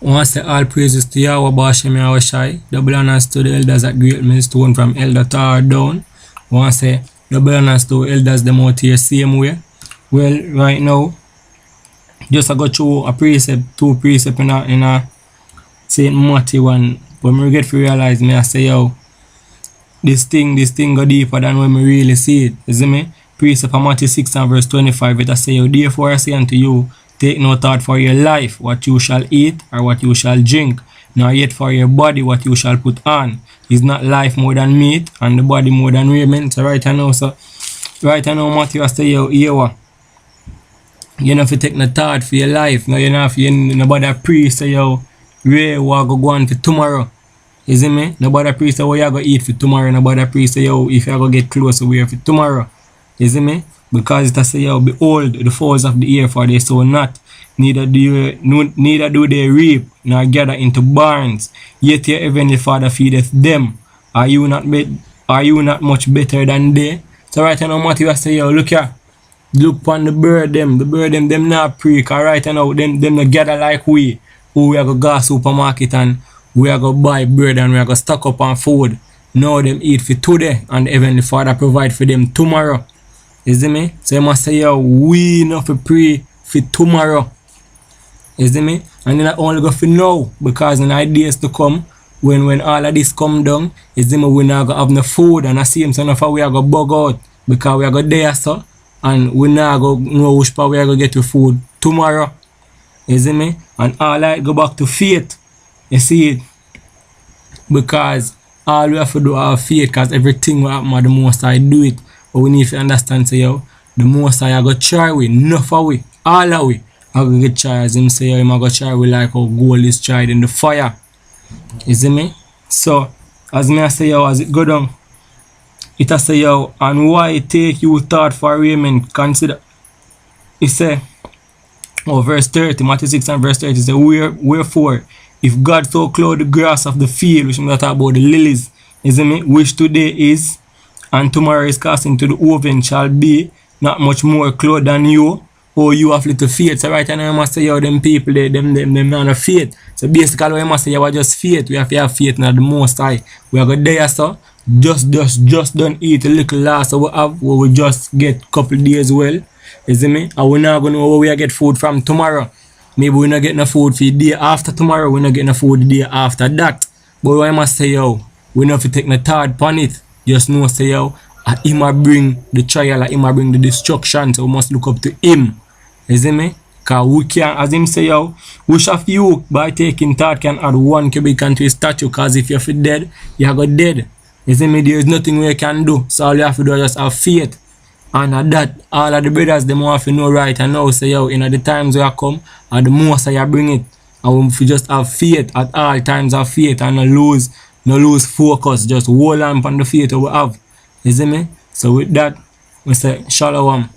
Want to say all praises to Yahweh Bashem Yahweh Shai. Double honors to the elders at Great Millstone from Elder Tar down. Want to say double honors to elders them out here same way. Well, right now, just I go through a precept, two precept in a St. Matthew one. When we get to realize me, I say, yo, this thing go deeper than when we really see it. You see me? Precept of Matthew 6 and verse 25, it I say, yo, therefore I say unto you, take no thought for your life, what you shall eat or what you shall drink, nor yet for your body, what you shall put on. Is not life more than meat, and the body more than raiment? So right now, Matthew I say, yo, here what? You know if you take no thought for your life, no, you know if you nobody pray say, yo, where we go on for tomorrow. You see me? Nobody pray say what you go eat for tomorrow, nobody pray say, yo, if you go get close to where for tomorrow. You see me? Because it say, yo, behold the fowls of the air, for they sow not, neither do they reap, nor gather into barns, yet your heavenly Father feedeth them. Are you not much better than they? So right now, Matthew I say, yo, look here. Look upon the bird them not pray, cause right now, them not gather like we, who we are go supermarket and we are go buy bread and we are go stock up on food. Now them eat for today, and the heavenly Father provide for them tomorrow. You see me? So you must say, yo, we not for pray for tomorrow. You see me? And then I only go for now, because in ideas to come, when all of this come down, you see me, we not go have no food, and I see him so enough we are go bug out, because we are go there, so, and we not go know which part we are go get your food tomorrow. You see me? And all I go back to faith. You see it? Because all we have to do our faith, because everything will happen, the most I do it. But we need to understand, say, yo, the most I go try with, enough of we, all of we, I go get try, as him say, yo, I go try with like how gold is tried in the fire. You see me? So, as me I say, yo, as it go down, it I say, yo, and why take you thought for raiment, consider, it say, verse 30, Matthew 6 and verse 30, it say, wherefore, if God so clothe the grass of the field, which I'm going to talk about the lilies, you see me, which today is, and tomorrow is cast into the oven, shall be not much more clothed than you, or you have little faith. So right now I must say, yo, them people, them not a faith. So basically I must say, you just faith. We have to have faith in the Most High. We are going there, so just don't eat a little last so we have, where we just get couple days well. You see me? And we're not going to know where we get food from tomorrow. Maybe we're not getting no food for the day after tomorrow, we're not getting no food the day after that. But I must say, yo, we not have to take no thought upon it. Just know, say, yo, he might bring the trial, he might bring the destruction, so we must look up to him. You see me? Because we can, as him say, yo, which of you by taking thought can add 1 cubic into his statue, because if you're dead, you go dead. You see me? There is nothing we can do. So all you have to do is just have faith. And at that, all of the brothers, them have to know right and now, say, yo, in the times where I come, and the most I bring it. And we just have faith at all times, have faith and no lose focus, just hold on the faith we have. You see me? So with that, we say, Shalom.